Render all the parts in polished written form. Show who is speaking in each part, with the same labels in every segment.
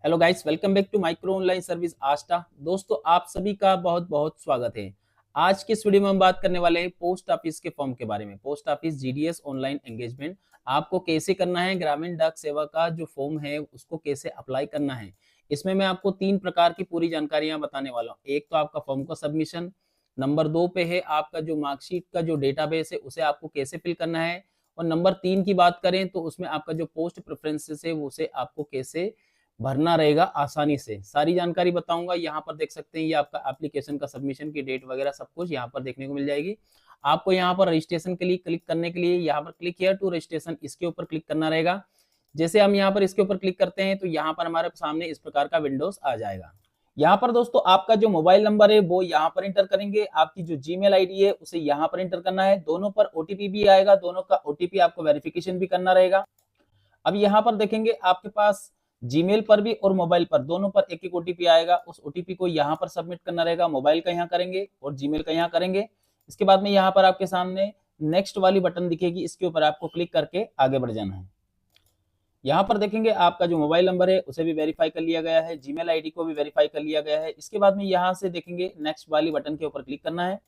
Speaker 1: Hello guys, welcome back to micro online service Aastha. दोस्तों, आप सभी का बहुत बहुत स्वागत है। आज के इस वीडियो में हम बात करने वाले हैं पोस्ट ऑफिस के फॉर्म के बारे में। Post office GDS online engagement आपको कैसे करना है, ग्रामीण डाक सेवा का जो फॉर्म है उसको कैसे अप्लाई करना है। इसमें मैं आपको 3 प्रकार की पूरी जानकारियां बताने वाला हूं। एक तो आपका फॉर्म का सबमिशन, नंबर 2 पे है आपका जो मार्कशीट का जो डेटाबेस है उसे आपको कैसे फिल करना है, और नंबर 3 की बात करें तो उसमें आपका जो पोस्ट प्रेफरेंसेस है उसे आपको कैसे भरना रहेगा आसानी से। सारी जानकारी बताऊंगा। यहाँ पर देख सकते हैं, ये आपका एप्लीकेशन का सबमिशन की डेट वगैरह सब कुछ यहाँ पर देखने को मिल जाएगी। आपको यहाँ पर रजिस्ट्रेशन के लिए क्लिक करने के लिए यहाँ पर क्लिक हियर टू रजिस्ट्रेशन, इसके ऊपर क्लिक करना रहेगा। जैसे हम यहाँ पर इसके ऊपर क्लिक करते हैं तो यहाँ पर हमारे सामने इस प्रकार का विंडोज आ जाएगा। यहाँ पर दोस्तों आपका जो मोबाइल नंबर है वो यहाँ पर इंटर करेंगे, आपकी जो जीमेल आईडी है उसे यहाँ पर इंटर करना है। दोनों पर ओटीपी भी आएगा, दोनों का ओटीपी आपको वेरिफिकेशन भी करना रहेगा। अब यहाँ पर देखेंगे आपके पास जीमेल पर भी और मोबाइल पर दोनों पर एक एक ओटीपी आएगा। उस ओटीपी को यहाँ पर सबमिट करना रहेगा। मोबाइल का यहाँ करेंगे और जीमेल का यहाँ करेंगे। इसके बाद में यहाँ पर आपके सामने नेक्स्ट वाली बटन दिखेगी, इसके ऊपर आपको क्लिक करके आगे बढ़ जाना है। यहाँ पर देखेंगे आपका जो मोबाइल नंबर है उसे भी वेरीफाई कर लिया गया है, जीमेल आईडी को भी वेरीफाई कर लिया गया है। इसके बाद में यहाँ से देखेंगे नेक्स्ट वाली बटन के ऊपर क्लिक करना है।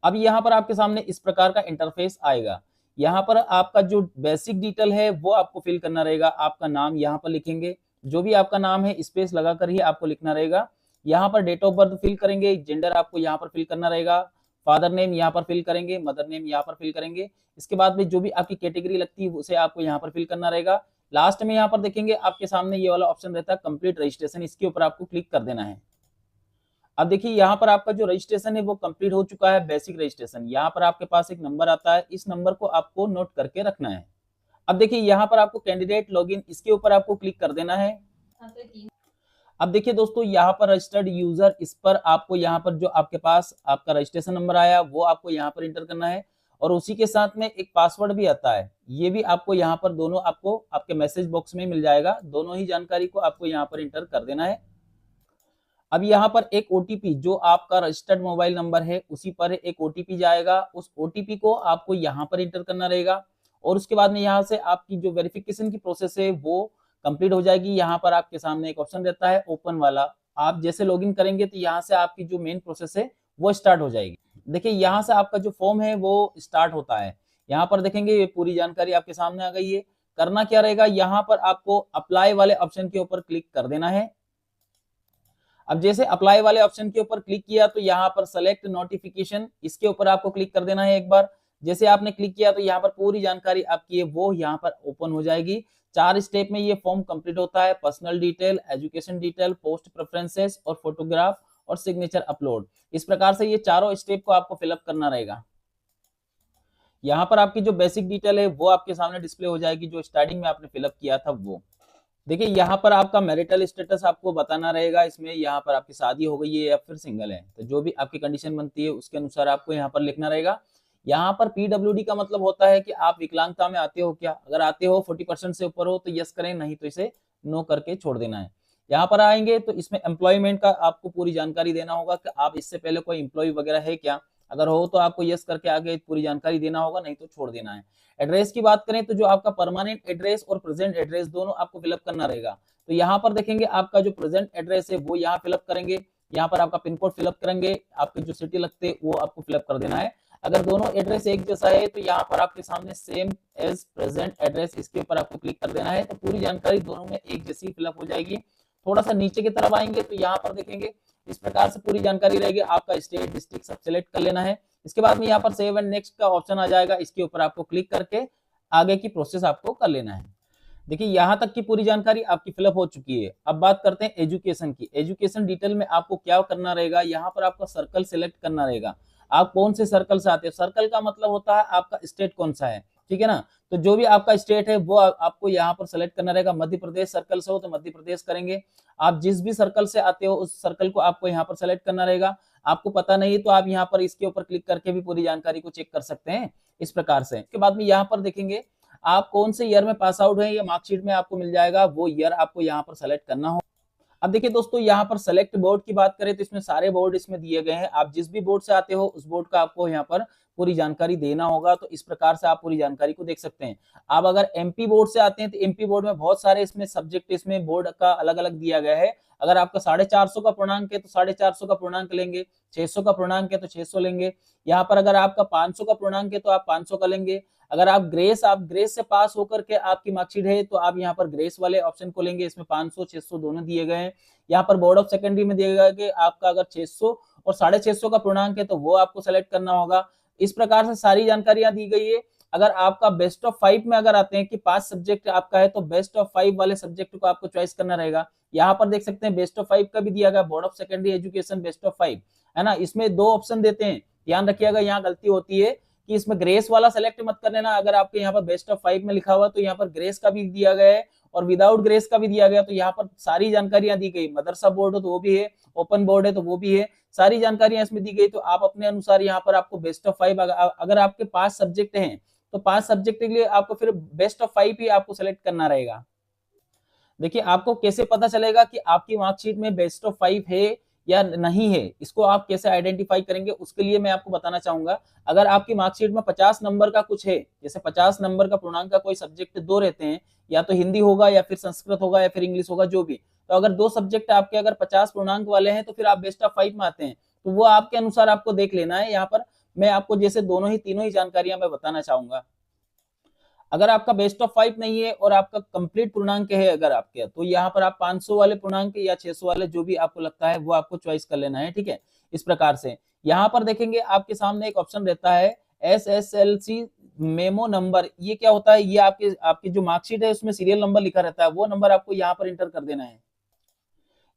Speaker 1: अब यहाँ पर आपके सामने इस प्रकार का इंटरफेस आएगा। यहाँ पर आपका जो बेसिक डिटेल है वो आपको फिल करना रहेगा। आपका नाम यहाँ पर लिखेंगे, जो भी आपका नाम है स्पेस लगाकर ही आपको लिखना रहेगा। यहाँ पर डेट ऑफ बर्थ फिल करेंगे, जेंडर आपको यहाँ पर फिल करना रहेगा, फादर नेम यहाँ पर फिल करेंगे, मदर नेम यहाँ पर फिल करेंगे। इसके बाद में जो भी आपकी कैटेगरी लगती है उसे आपको यहाँ पर फिल करना रहेगा। लास्ट में यहाँ पर देखेंगे आपके सामने ये वाला ऑप्शन रहता है कंप्लीट रजिस्ट्रेशन, इसके ऊपर आपको क्लिक कर देना है। अब देखिए यहाँ पर आपका जो रजिस्ट्रेशन है वो कंप्लीट हो चुका है, बेसिक रजिस्ट्रेशन। यहाँ पर आपके पास एक नंबर आता है, इस नंबर को आपको नोट करके रखना है। अब देखिए यहाँ पर आपको कैंडिडेट लॉगिन, इसके ऊपर आपको क्लिक कर देना है। अब देखिए दोस्तों यहाँ पर रजिस्टर्ड यूजर, इस पर आपको यहाँ पर जो आपके पास आपका रजिस्ट्रेशन नंबर आया वो आपको यहाँ पर इंटर करना है, और उसी के साथ में एक पासवर्ड भी आता है, ये भी आपको यहाँ पर दोनों आपको आपके मैसेज बॉक्स में मिल जाएगा। दोनों ही जानकारी को आपको यहाँ पर इंटर कर देना है। अब यहाँ पर एक ओटीपी, जो आपका रजिस्टर्ड मोबाइल नंबर है उसी पर एक ओटीपी जाएगा, उस ओटीपी को आपको यहाँ पर इंटर करना रहेगा। और उसके बाद में यहाँ से आपकी जो वेरिफिकेशन की प्रोसेस है वो कंप्लीट हो जाएगी। यहाँ पर आपके सामने एक ऑप्शन रहता है ओपन वाला, आप जैसे लॉगिन करेंगे तो यहाँ से आपकी जो मेन प्रोसेस है वो स्टार्ट हो जाएगी। देखिए यहाँ से आपका जो फॉर्म है वो स्टार्ट होता है। यहाँ पर देखेंगे ये पूरी जानकारी आपके सामने आ गई है। करना क्या रहेगा, यहाँ पर आपको अप्लाई वाले ऑप्शन के ऊपर क्लिक कर देना है। अब जैसे अप्लाई वाले ऑप्शन के ऊपर क्लिक किया तो यहाँ पर सेलेक्ट नोटिफिकेशन, इसके ऊपर आपको क्लिक कर देना है एक बार। जैसे आपने क्लिक किया तो यहाँ पर पूरी जानकारी आपकी है वो यहाँ पर ओपन हो जाएगी। 4 स्टेप में ये फॉर्म कंप्लीट होता है। Personal detail, education detail, post preferences और फोटोग्राफ और सिग्नेचर अपलोड। इस प्रकार से ये चारों स्टेप को आपको फिलअप करना रहेगा। यहाँ पर आपकी जो बेसिक डिटेल है वो आपके सामने डिस्प्ले हो जाएगी, जो स्टार्टिंग में आपने फिलअप किया था वो। देखिए यहाँ पर आपका मैरिटल स्टेटस आपको बताना रहेगा। इसमें यहाँ पर आपकी शादी हो गई है या फिर सिंगल है, तो जो भी आपकी कंडीशन बनती है उसके अनुसार आपको यहाँ पर लिखना रहेगा। यहाँ पर पीडब्ल्यूडी का मतलब होता है कि आप विकलांगता में आते हो क्या। अगर आते हो 40% से ऊपर हो तो यस करें, नहीं तो इसे नो करके छोड़ देना है। यहाँ पर आएंगे तो इसमें एम्प्लॉयमेंट का आपको पूरी जानकारी देना होगा कि आप इससे पहले कोई एम्प्लॉय वगैरह है क्या। अगर हो तो आपको यस करके आगे पूरी जानकारी देना होगा, नहीं तो छोड़ देना है। एड्रेस की बात करें तो जो आपका परमानेंट एड्रेस और प्रेजेंट एड्रेस दोनों आपको फिलअप करना रहेगा। तो यहाँ पर देखेंगे आपका जो प्रेजेंट एड्रेस है वो यहाँ फिलअप करेंगे। यहाँ पर आपका पिन कोड फिलअप करेंगे, आपके जो सिटी लगते हैं वो आपको फिलअप कर देना है। अगर दोनों एड्रेस एक जैसा है तो यहाँ पर आपके सामने सेम एज प्रेजेंट एड्रेस, इसके ऊपर आपको क्लिक कर देना है। तो पूरी जानकारी दोनों में एक जैसी फिलअप हो जाएगी। थोड़ा सा नीचे की तरफ आएंगे तो यहाँ पर देखेंगे इस प्रकार से पूरी जानकारी रहेगी। आपका स्टेट, डिस्ट्रिक्ट सब सिलेक्ट कर लेना है। इसके बाद में यहाँ पर सेव एंड नेक्स्ट का ऑप्शन आ जाएगा, इसके ऊपर आपको क्लिक करके आगे की प्रोसेस आपको कर लेना है। देखिए यहाँ तक की पूरी जानकारी आपकी फिलअप हो चुकी है। अब बात करते हैं एजुकेशन की। एजुकेशन डिटेल में आपको क्या करना रहेगा, यहाँ पर आपका सर्कल सिलेक्ट करना रहेगा। आप कौन से सर्कल से आते हो, सर्कल का मतलब होता है आपका स्टेट कौन सा है, ठीक है ना। तो जो भी आपका स्टेट है वो आपको यहाँ पर सेलेक्ट करना रहेगा। मध्य प्रदेश सर्कल से हो तो मध्य प्रदेश करेंगे। आप जिस भी सर्कल से आते हो उस सर्कल को आपको यहाँ पर सेलेक्ट करना रहेगा। आपको पता नहीं तो आप यहाँ पर इसके ऊपर क्लिक करके भी पूरी जानकारी को चेक कर सकते हैं इस प्रकार से। इसके बाद में यहाँ पर देखेंगे आप कौन से ईयर में पास आउट है, या मार्कशीट में आपको मिल जाएगा वो ईयर आपको यहाँ पर सेलेक्ट करना हो। अब देखिए दोस्तों, यहाँ पर सेलेक्ट बोर्ड की बात करें तो इसमें सारे बोर्ड इसमें दिए गए हैं। आप जिस भी बोर्ड से आते हो उस बोर्ड का आपको यहाँ पर पूरी जानकारी देना होगा, तो इस प्रकार से आप पूरी जानकारी को देख सकते हैं। आप अगर एमपी बोर्ड से आते हैं तो एमपी बोर्ड में बहुत सारे इसमें सब्जेक्ट इसमें बोर्ड का अलग अलग दिया गया है। अगर आपका 450 का पूर्णांक है तो 450 का पूर्णांक लेंगे, 600 का पूर्णांक है तो 600 लेंगे। यहाँ पर अगर आपका 500 का पूर्णांक है तो आप 500 का लेंगे। अगर आप ग्रेस से पास होकर के आपकी मार्कशीट है तो आप यहाँ पर ग्रेस वाले ऑप्शन को लेंगे। इसमें 500 600 दोनों दिए गए हैं। यहाँ पर बोर्ड ऑफ सेकेंडरी में दिया गया कि आपका अगर 600 और 650 का पूर्णांक है तो वो आपको सेलेक्ट करना होगा। इस प्रकार से सारी जानकारियां दी गई है। अगर आपका बेस्ट ऑफ 5 में अगर आते हैं कि 5 सब्जेक्ट आपका है तो बेस्ट ऑफ 5 वाले सब्जेक्ट को आपको चॉइस करना रहेगा। यहाँ पर देख सकते हैं बेस्ट ऑफ 5 का भी दिया गया, board of secondary education best of 5 है ना। इसमें 2 ऑप्शन देते हैं, ध्यान रखिएगा। यहाँ गलती होती है कि इसमें ग्रेस वाला सेलेक्ट मत कर लेना। अगर आपके यहाँ पर बेस्ट ऑफ 5 में लिखा हुआ तो यहाँ पर ग्रेस का भी दिया गया है और विदाउट ग्रेस का भी दिया गया। तो यहाँ पर सारी जानकारियां दी गई, मदरसा बोर्ड हो तो वो भी है, ओपन बोर्ड है तो वो भी है, सारी जानकारियां इसमें दी गई। तो आप अपने अनुसार यहाँ पर आपको बेस्ट ऑफ 5 अगर आपके 5 सब्जेक्ट हैं तो 5 सब्जेक्ट के लिए आपको फिर बेस्ट ऑफ 5 ही आपको सेलेक्ट करना रहेगा। देखिए आपको कैसे पता चलेगा कि आपकी मार्कशीट में बेस्ट ऑफ 5 है या नहीं है, इसको आप कैसे आइडेंटिफाई करेंगे, उसके लिए मैं आपको बताना चाहूंगा। अगर आपकी मार्कशीट में 50 नंबर का कुछ है, जैसे 50 नंबर का पूर्णांक का कोई सब्जेक्ट 2 रहते हैं, या तो हिंदी होगा या फिर संस्कृत होगा या फिर इंग्लिश होगा, जो भी, तो अगर 2 सब्जेक्ट आपके अगर 50 पूर्णांक वाले हैं तो फिर आप बेस्ट ऑफ 5 में आते हैं। तो वो आपके अनुसार आपको देख लेना है। यहाँ पर मैं आपको जैसे तीनों ही जानकारियां मैं बताना चाहूंगा। अगर आपका बेस्ट ऑफ 5 नहीं है और आपका कंप्लीट पूर्णांक है अगर आपके, तो यहाँ पर आप 500 वाले पूर्णांक या 600 वाले जो भी आपको लगता है वो आपको चॉइस कर लेना है, ठीक है। इस प्रकार से यहाँ पर देखेंगे आपके सामने एक ऑप्शन रहता है SSLC मेमो नंबर। ये क्या होता है, ये आपकी जो मार्कशीट है उसमें सीरियल नंबर लिखा रहता है, वो नंबर आपको यहाँ पर इंटर कर देना है।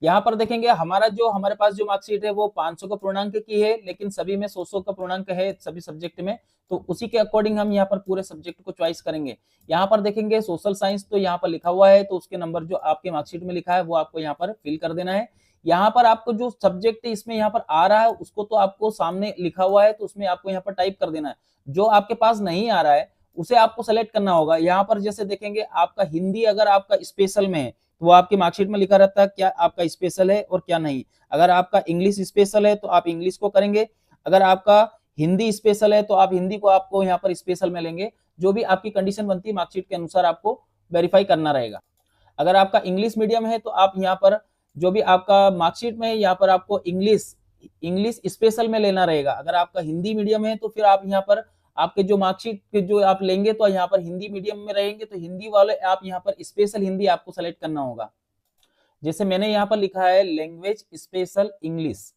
Speaker 1: यहाँ पर देखेंगे हमारे पास जो मार्कशीट है वो 500 का पूर्णांक की है, लेकिन सभी में 100 का पूर्णांक है सभी सब्जेक्ट में। तो उसी के अकॉर्डिंग हम यहाँ पर पूरे सब्जेक्ट को चॉइस करेंगे। यहाँ पर देखेंगे सोशल साइंस, तो यहाँ पर लिखा हुआ है तो उसके नंबर जो आपके मार्कशीट में लिखा है वो आपको यहाँ पर फिल कर देना है। यहाँ पर आपको जो सब्जेक्ट इसमें यहाँ पर आ रहा है उसको तो आपको सामने लिखा हुआ है तो उसमें आपको यहाँ पर टाइप कर देना है। जो आपके पास नहीं आ रहा है उसे आपको सेलेक्ट करना होगा। यहाँ पर जैसे देखेंगे आपका हिंदी अगर आपका स्पेशल में है तो वो आपकी मार्कशीट में लिखा रहता है क्या आपका स्पेशल है और क्या नहीं। अगर आपका इंग्लिश स्पेशल है तो आप इंग्लिश को करेंगे, अगर आपका हिंदी स्पेशल है तो आप हिंदी को आपको यहाँ पर स्पेशल में लेंगे। जो भी आपकी कंडीशन बनती है मार्कशीट के अनुसार आपको वेरीफाई करना रहेगा। अगर आपका इंग्लिश मीडियम है तो आप यहाँ पर जो भी आपका मार्कशीट में है यहाँ पर आपको इंग्लिश स्पेशल में लेना रहेगा। अगर आपका हिंदी मीडियम है तो फिर आप यहाँ पर आपके जो मार्कशीट जो आप लेंगे तो यहाँ पर हिंदी मीडियम में रहेंगे तो हिंदी वाले आप यहाँ पर स्पेशल हिंदी आपको सेलेक्ट करना होगा। जैसे मैंने यहाँ पर लिखा है लैंग्वेज स्पेशल इंग्लिश,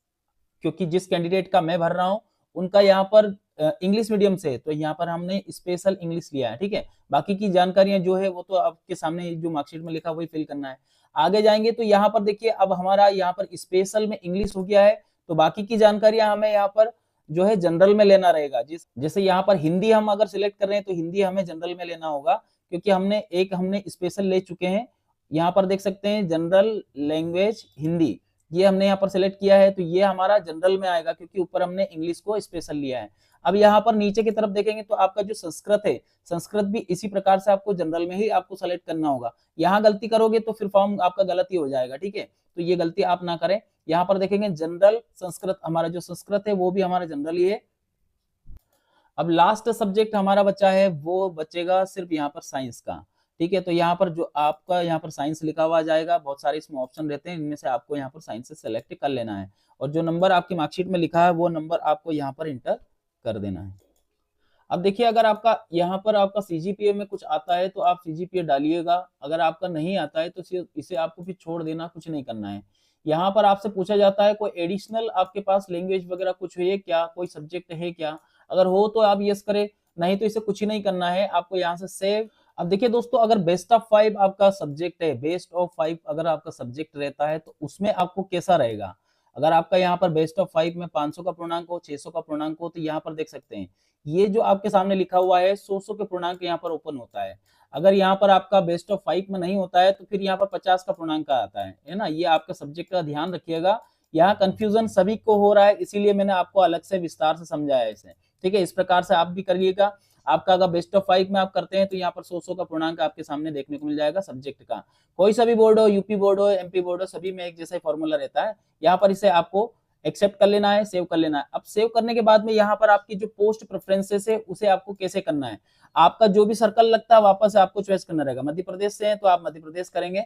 Speaker 1: क्योंकि जिस कैंडिडेट का मैं भर रहा हूँ उनका यहाँ पर इंग्लिश मीडियम से, तो यहाँ पर हमने स्पेशल इंग्लिश लिया है, ठीक है। बाकी की जानकारियां जो है वो तो आपके सामने जो मार्कशीट में लिखा वही फिल करना है। आगे जाएंगे तो यहाँ पर देखिए अब हमारा यहाँ पर स्पेशल में इंग्लिश हो गया है, तो बाकी की जानकारियां हमें यहाँ पर जो है जनरल में लेना रहेगा। जैसे यहाँ पर हिंदी हम अगर सिलेक्ट कर रहे हैं तो हिंदी हमें जनरल में लेना होगा, क्योंकि हमने स्पेशल ले चुके हैं। यहाँ पर देख सकते हैं जनरल लैंग्वेज हिंदी, ये हमने यहाँ पर सिलेक्ट किया है तो ये हमारा जनरल में आएगा, क्योंकि ऊपर हमने इंग्लिश को स्पेशल लिया है। अब यहाँ पर नीचे की तरफ देखेंगे तो आपका जो संस्कृत है, संस्कृत भी इसी प्रकार से आपको जनरल में ही आपको सेलेक्ट करना होगा। यहाँ गलती करोगे तो फिर फॉर्म आपका गलत ही हो जाएगा, ठीक है। तो ये गलती आप ना करें। यहाँ पर देखेंगे जनरल संस्कृत, हमारा जो संस्कृत है वो भी हमारा जनरल ही है। अब लास्ट सब्जेक्ट हमारा बचा है वो बचेगा सिर्फ यहाँ पर साइंस का, ठीक है। तो यहाँ पर जो आपका यहाँ पर साइंस लिखा हुआ जाएगा, बहुत सारे इसमें ऑप्शन रहते हैं, इनमें से आपको यहाँ पर साइंस से सेलेक्ट कर लेना है और जो नंबर आपकी मार्कशीट में लिखा है वो नंबर आपको यहाँ पर इंटर कर देना है। अब देखिए अगर आपका यहाँ पर आपका सीजीपीए में कुछ आता है तो आप सीजीपीए डालिएगा, अगर आपका नहीं आता है तो इसे आपको फिर छोड़ देना, कुछ नहीं करना है। यहाँ पर आपसे पूछा जाता है कोई एडिशनल आपके पास लैंग्वेज वगैरह कुछ है क्या, कोई सब्जेक्ट है क्या, अगर हो तो आप यस करें, नहीं तो इसे कुछ ही नहीं करना है, आपको यहाँ से सेव। अब देखिए दोस्तों अगर बेस्ट ऑफ 5 आपका सब्जेक्ट है, बेस्ट ऑफ 5 अगर आपका सब्जेक्ट रहता है तो उसमें आपको कैसा रहेगा। अगर आपका यहाँ पर बेस्ट ऑफ 5 में 500 का पूर्णांक हो, 600 का पूर्णांक हो, तो यहाँ पर देख सकते हैं ये जो आपके सामने लिखा हुआ है 100 के पूर्णांक यहाँ पर ओपन होता है। अगर यहाँ पर आपका बेस्ट ऑफ 5 में नहीं होता है तो फिर यहाँ पर 50 का पूर्णांक आता है ना। ये आपका सब्जेक्ट का ध्यान रखिएगा, यहाँ कंफ्यूजन सभी को हो रहा है, इसीलिए मैंने आपको अलग से विस्तार से समझाया इसे, ठीक है। इस प्रकार से आप भी करिएगा। आपका अगर बेस्ट ऑफ 5 में आप करते हैं तो यहाँ पर 100 का पूर्णांक आपके सामने देखने को मिल जाएगा सब्जेक्ट का। कोई सा भी बोर्ड हो, यूपी बोर्ड हो, एमपी बोर्ड हो, सभी में एक जैसा फॉर्मूला रहता है। यहाँ पर इसे आपको एक्सेप्ट कर लेना है, सेव कर लेना है। अब सेव करने के बाद में यहाँ पर आपकी जो पोस्ट प्रेफरेंसेस है उसे आपको कैसे करना है, आपका जो भी सर्कल लगता है वापस आपको चॉइस करना रहेगा। मध्य प्रदेश से है तो आप मध्य प्रदेश करेंगे,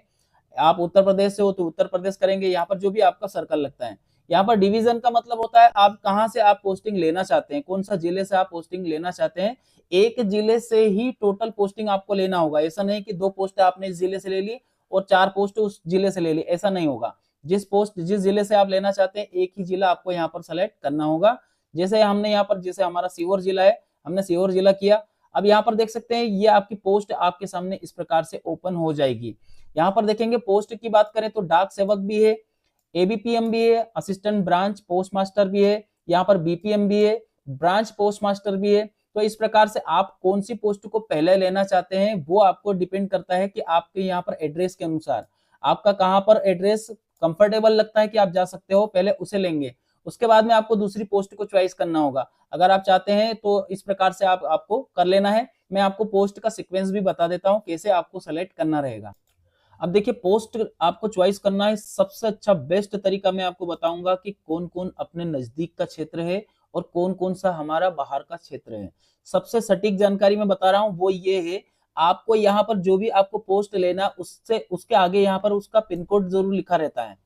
Speaker 1: आप उत्तर प्रदेश से हो तो उत्तर प्रदेश करेंगे। यहाँ पर जो भी आपका सर्कल लगता है, यहाँ पर डिवीजन का मतलब होता है आप कहाँ से आप पोस्टिंग लेना चाहते हैं, कौन सा जिले से आप पोस्टिंग लेना चाहते हैं। एक जिले से ही टोटल पोस्टिंग आपको लेना होगा, ऐसा नहीं कि 2 पोस्ट आपने इस जिले से ले ली और 4 पोस्ट उस जिले से ले ली, ऐसा नहीं होगा। जिस जिले से आप लेना चाहते हैं एक ही जिला आपको यहाँ पर सेलेक्ट करना होगा। जैसे हमने यहाँ पर, जैसे हमारा सीहोर जिला है, हमने सीहोर जिला किया। अब यहाँ पर देख सकते हैं ये आपकी पोस्ट आपके सामने इस प्रकार से ओपन हो जाएगी। यहाँ पर देखेंगे पोस्ट की बात करें तो डाक सेवक भी है, एबीपीएम भी है, असिस्टेंट ब्रांच पोस्ट मास्टर भी है, यहाँ पर बीपीएम भी है, ब्रांच पोस्ट मास्टर भी है। तो इस प्रकार से आप कौन सी पोस्ट को पहले लेना चाहते हैं वो आपको डिपेंड करता है कि आपके यहाँ पर एड्रेस के अनुसार आपका कहाँ पर एड्रेस कंफर्टेबल लगता है कि आप जा सकते हो, पहले उसे लेंगे। उसके बाद में आपको दूसरी पोस्ट को चॉइस करना होगा। अगर आप चाहते हैं तो इस प्रकार से आपको कर लेना है। मैं आपको पोस्ट का सीक्वेंस भी बता देता हूं कैसे आपको सेलेक्ट करना रहेगा। अब देखिए पोस्ट आपको चॉइस करना है, सबसे अच्छा बेस्ट तरीका मैं आपको बताऊंगा कि कौन कौन अपने नजदीक का क्षेत्र है और कौन कौन सा हमारा बाहर का क्षेत्र है। सबसे सटीक जानकारी मैं बता रहा हूं वो ये है, आपको यहाँ पर जो भी आपको पोस्ट लेना उससे उसके आगे यहाँ पर उसका पिन कोड जरूर लिखा रहता है।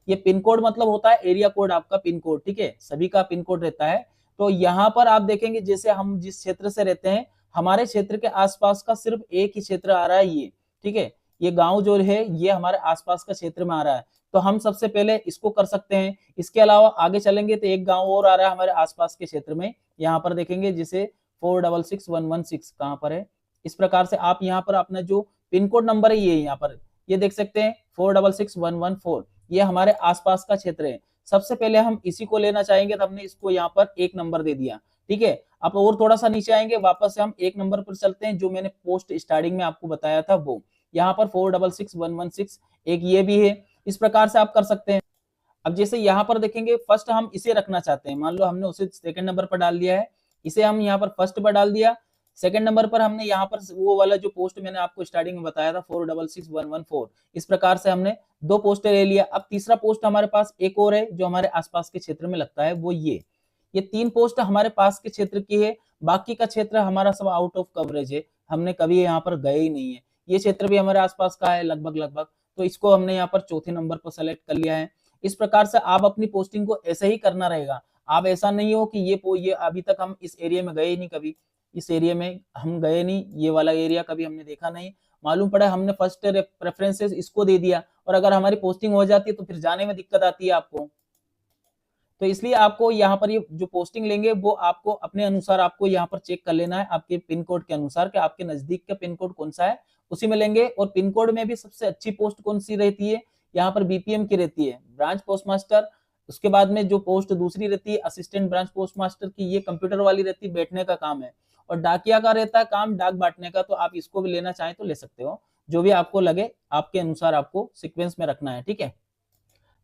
Speaker 1: ये पिन कोड मतलब होता है एरिया कोड, आपका पिन कोड, ठीक है, सभी का पिन कोड रहता है। तो यहाँ पर आप देखेंगे जैसे हम जिस क्षेत्र से रहते हैं हमारे क्षेत्र के आसपास का सिर्फ एक ही क्षेत्र आ रहा है ये, ठीक है, ये गांव जो है ये हमारे आसपास का क्षेत्र में आ रहा है। तो हम सबसे पहले इसको कर सकते हैं। इसके अलावा आगे चलेंगे तो एक गांव और आ रहा है हमारे आसपास के क्षेत्र में, यहाँ पर देखेंगे जिसे 466116 कहाँ पर है। इस प्रकार से आप यहाँ पर अपना जो पिन कोड नंबर है ये यहाँ पर ये देख सकते हैं 466114, ये हमारे आसपास का क्षेत्र है। सबसे पहले हम इसी को लेना चाहेंगे तो हमने इसको यहाँ पर 1 नंबर दे दिया, ठीक है। अब और थोड़ा सा नीचे आएंगे, वापस से हम 1 नंबर पर चलते हैं जो मैंने पोस्ट स्टार्टिंग में आपको बताया था वो, यहाँ पर 466116 एक ये भी है। इस प्रकार से आप कर सकते हैं। अब जैसे यहाँ पर देखेंगे फर्स्ट हम इसे रखना चाहते हैं, मान लो हमने उसे सेकंड नंबर पर डाल दिया है, इसे हम यहाँ पर फर्स्ट पर डाल दिया। सेकंड नंबर पर हमने यहाँ पर वो वाला जो पोस्ट मैंने आपको स्टार्टिंग में बताया था 466114, इस प्रकार से हमने 2 पोस्ट ले लिया। अब तीसरा पोस्ट हमारे पास एक और है जो हमारे आसपास के क्षेत्र में लगता है वो ये 3 पोस्ट हमारे पास के क्षेत्र की है। बाकी का क्षेत्र हमारा सब आउट ऑफ कवरेज है, हमने कभी यहाँ पर गए ही नहीं है। ये क्षेत्र भी हमारे आसपास का है लगभग, तो इसको हमने यहाँ पर चौथे नंबर पर सेलेक्ट कर लिया है। इस प्रकार से आप अपनी पोस्टिंग को ऐसे ही करना रहेगा। आप ऐसा नहीं हो कि ये अभी तक हम इस एरिया में गए ही नहीं, कभी इस एरिया में हम गए नहीं, ये वाला एरिया कभी हमने देखा नहीं, मालूम पड़ा हमने फर्स्ट प्रेफरेंसेस इसको दे दिया और अगर हमारी पोस्टिंग हो जाती है तो फिर जाने में दिक्कत आती है आपको। तो इसलिए आपको यहाँ पर ये जो पोस्टिंग लेंगे वो आपको अपने अनुसार आपको यहाँ पर चेक कर लेना है आपके पिन कोड के अनुसार कि आपके नजदीक का पिन कोड कौन सा है, उसी में लेंगे। और पिन कोड में भी सबसे अच्छी पोस्ट कौन सी रहती है, यहाँ पर बीपीएम की रहती है, ब्रांच पोस्ट मास्टर। उसके बाद में जो पोस्ट दूसरी रहती है असिस्टेंट ब्रांच पोस्ट मास्टर की, ये कंप्यूटर वाली रहती है, बैठने का काम है। और डाकिया का रहता है काम डाक बांटने का, तो आप इसको भी लेना चाहें तो ले सकते हो, जो भी आपको लगे आपके अनुसार आपको सीक्वेंस में रखना है, ठीक है।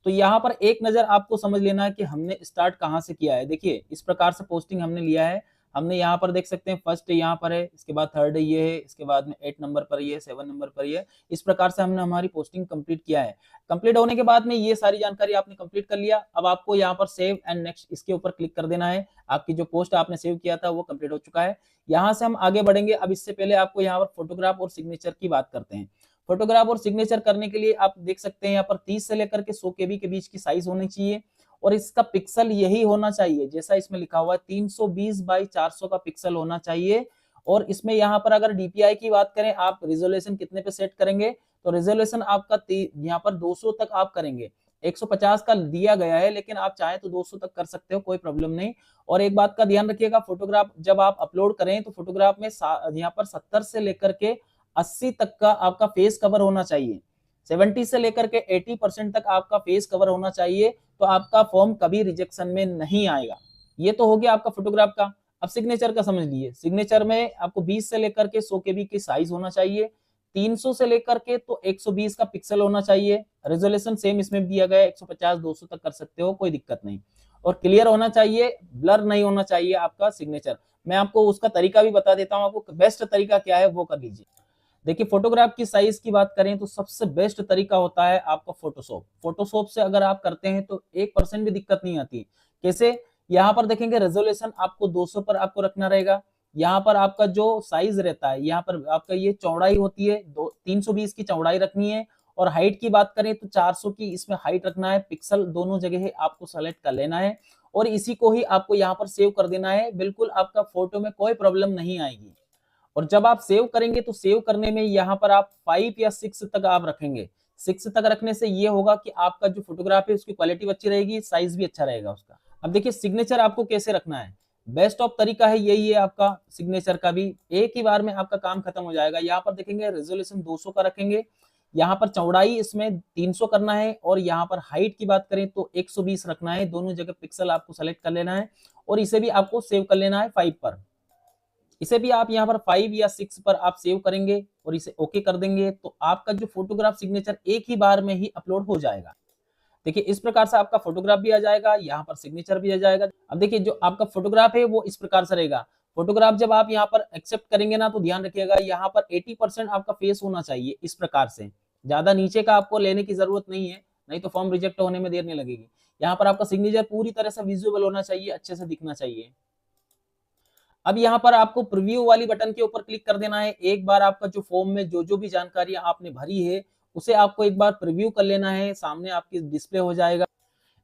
Speaker 1: तो यहाँ पर एक नजर आपको समझ लेना है कि हमने स्टार्ट कहाँ से किया है। देखिए इस प्रकार से पोस्टिंग हमने लिया है, हमने यहाँ पर देख सकते हैं फर्स्ट यहाँ पर है, इसके बाद थर्ड ये है, इसके बाद में 8 नंबर पर ये, 7 नंबर पर ये, इस प्रकार से हमने हमारी पोस्टिंग कंप्लीट किया है। कंप्लीट होने के बाद में ये सारी जानकारी आपने कंप्लीट कर लिया। अब आपको यहाँ पर सेव एंड नेक्स्ट इसके ऊपर क्लिक कर देना है। आपकी जो पोस्ट आपने सेव किया था वो कंप्लीट हो चुका है। यहाँ से हम आगे बढ़ेंगे। अब इससे पहले आपको यहाँ पर फोटोग्राफ और सिग्नेचर की बात करते हैं। फोटोग्राफ और सिग्नेचर करने के लिए आप देख सकते हैं यहाँ पर 30 से लेकर के 100 KB के बीच की साइज होनी चाहिए और इसका पिक्सल यही होना चाहिए जैसा इसमें लिखा हुआ है 320 बाई 400 का पिक्सल होना चाहिए। और इसमें यहाँ पर अगर DPI की बात करें, आप रिजोल्यूशन कितने पे सेट करेंगे, तो रिजोल्यूशन आपका यहाँ पर 200 तक आप करेंगे। 150 का दिया गया है लेकिन आप चाहे तो 200 तक कर सकते हो, कोई प्रॉब्लम नहीं। और एक बात का ध्यान रखिएगा, फोटोग्राफ जब आप अपलोड करें तो फोटोग्राफ में यहाँ पर 70 से लेकर के 80 तक का आपका फेस कवर होना चाहिए, 70 से लेकर के 80% तक आपका फेस कवर होना चाहिए, तो आपका फॉर्म कभी रिजेक्शन में नहीं आएगा। ये तो हो गया आपका फोटोग्राफ का। अब सिग्नेचर का समझ लीजिए। सिग्नेचर में आपको 20 से लेकर के 100 KB की साइज होना चाहिए, 300 से लेकर के तो 120 का पिक्सल होना चाहिए। रेजोल्यूशन सेम इसमें दिया गया है, 150 200 तक कर सकते हो, कोई दिक्कत नहीं। और क्लियर होना चाहिए, ब्लर नहीं होना चाहिए आपका सिग्नेचर। मैं आपको उसका तरीका भी बता देता हूँ, आपको बेस्ट तरीका क्या है वो कर लीजिए। देखिए फोटोग्राफ की साइज की बात करें तो सबसे बेस्ट तरीका होता है आपका फोटोशॉप। फोटोशॉप से अगर आप करते हैं तो 1% भी दिक्कत नहीं आती। कैसे? यहाँ पर देखेंगे रेजोल्यूशन आपको 200 पर आपको रखना रहेगा। यहाँ पर आपका जो साइज रहता है, यहाँ पर आपका ये चौड़ाई होती है 320 की चौड़ाई रखनी है, और हाइट की बात करें तो 400 की इसमें हाइट रखना है। पिक्सल दोनों जगह आपको सेलेक्ट कर लेना है और इसी को ही आपको यहाँ पर सेव कर देना है। बिल्कुल आपका फोटो में कोई प्रॉब्लम नहीं आएगी। और जब आप सेव करेंगे तो सेव करने में यहाँ पर आप 5 या 6 तक आप रखेंगे। 6 तक रखने से ये होगा कि आपका जो फोटोग्राफ है उसकी क्वालिटी अच्छी रहेगी, साइज भी अच्छा रहेगा उसका। अब देखिए सिग्नेचर आपको कैसे रखना है। बेस्ट ऑफ तरीका है यही है आपका सिग्नेचर का भी, एक ही बार में आपका काम खत्म हो जाएगा। यहाँ पर देखेंगे रेजोल्यूशन 200 का रखेंगे, यहाँ पर चौड़ाई इसमें 300 करना है, और यहाँ पर हाइट की बात करें तो 120 रखना है। दोनों जगह पिक्सल आपको सेलेक्ट कर लेना है और इसे भी आपको सेव कर लेना है 5 पर। इसे भी आप यहाँ पर 5 या 6 पर आप सेव करेंगे और इसे ओके कर देंगे तो आपका जो फोटोग्राफ सिग्नेचर एक ही बार में ही अपलोड हो जाएगा। देखिए इस प्रकार से आपका फोटोग्राफ भी आ जाएगा, यहाँ पर सिग्नेचर भी आ जाएगा। अब देखिए जो आपका फोटोग्राफ है वो इस प्रकार से रहेगा। फोटोग्राफ जब आप यहाँ पर एक्सेप्ट करेंगे ना तो ध्यान रखिएगा यहाँ पर 80% आपका फेस होना चाहिए इस प्रकार से। ज्यादा नीचे का आपको लेने की जरूरत नहीं है, नहीं तो फॉर्म रिजेक्ट होने में देर नहीं लगेगी। यहाँ पर आपका सिग्नेचर पूरी तरह से विजुअल होना चाहिए, अच्छे से दिखना चाहिए। अब यहाँ पर आपको प्रीव्यू वाली बटन के ऊपर क्लिक कर देना है। एक बार आपका जो फॉर्म में जो भी जानकारी आपने भरी है उसे आपको एक बार प्रीव्यू कर लेना है, सामने आपकी डिस्प्ले हो जाएगा।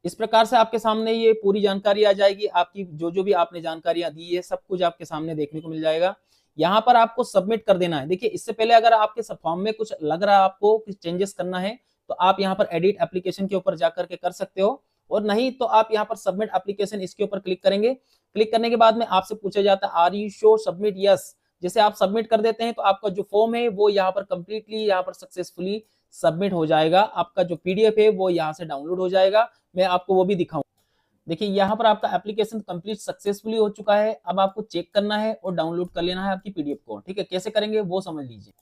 Speaker 1: इस प्रकार से आपके सामने ये पूरी जानकारी आ जाएगी, आपकी जो भी आपने जानकारियां दी है सब कुछ आपके सामने देखने को मिल जाएगा। यहाँ पर आपको सबमिट कर देना है। देखिए इससे पहले अगर आपके फॉर्म में कुछ लग रहा है आपको कुछ चेंजेस करना है तो आप यहाँ पर एडिट एप्लीकेशन के ऊपर जाकर के कर सकते हो, और नहीं तो आप यहाँ पर सबमिट एप्लीकेशन इसके ऊपर क्लिक करेंगे। क्लिक करने के बाद में आपसे पूछा जाता है are you sure submit yes. जैसे आप सबमिट कर देते हैं तो आपका जो फॉर्म है वो यहाँ पर कंप्लीटली यहाँ पर सक्सेसफुली सबमिट हो जाएगा। आपका जो पीडीएफ है वो यहाँ से डाउनलोड हो जाएगा, मैं आपको वो भी दिखाऊं। देखिए यहाँ पर आपका एप्लीकेशन कंप्लीट सक्सेसफुली हो चुका है। अब आपको चेक करना है और डाउनलोड कर लेना है आपकी पीडीएफ को। ठीक है, कैसे करेंगे वो समझ लीजिए।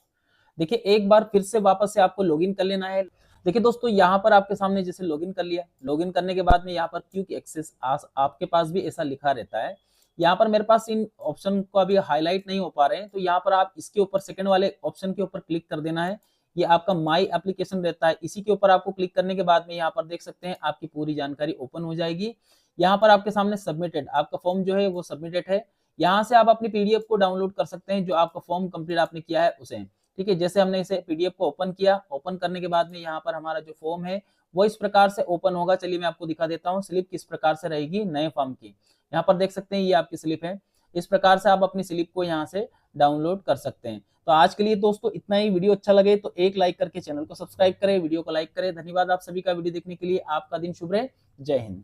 Speaker 1: देखिए एक बार फिर से वापस से आपको लॉगिन कर लेना है। देखिए दोस्तों यहाँ पर आपके सामने जैसे लॉगिन कर लिया, लॉगिन करने के बाद में यहाँ पर क्विक एक्सेस आपके पास भी ऐसा लिखा रहता है। यहाँ पर मेरे पास इन ऑप्शन को अभी हाईलाइट नहीं हो पा रहे हैं तो यहाँ पर आप इसके ऊपर सेकंड वाले ऑप्शन के ऊपर क्लिक कर देना है। ये आपका माई एप्लीकेशन रहता है, इसी के ऊपर आपको क्लिक करने के बाद में यहाँ पर देख सकते हैं आपकी पूरी जानकारी ओपन हो जाएगी। यहाँ पर आपके सामने सबमिटेड, आपका फॉर्म जो है वो सबमिटेड है। यहाँ से आप अपनी पीडीएफ को डाउनलोड कर सकते हैं जो आपका फॉर्म कंप्लीट आपने किया है उसे। ठीक है, जैसे हमने इसे पीडीएफ को ओपन किया, ओपन करने के बाद में यहाँ पर हमारा जो फॉर्म है वो इस प्रकार से ओपन होगा। चलिए मैं आपको दिखा देता हूँ स्लिप किस प्रकार से रहेगी नए फॉर्म की। यहाँ पर देख सकते हैं ये आपकी स्लिप है। इस प्रकार से आप अपनी स्लिप को यहाँ से डाउनलोड कर सकते हैं। तो आज के लिए दोस्तों इतना ही। वीडियो अच्छा लगे तो एक लाइक करके चैनल को सब्सक्राइब करें, वीडियो को लाइक करें। धन्यवाद आप सभी का वीडियो देखने के लिए। आपका दिन शुभ रहे। जय हिंद।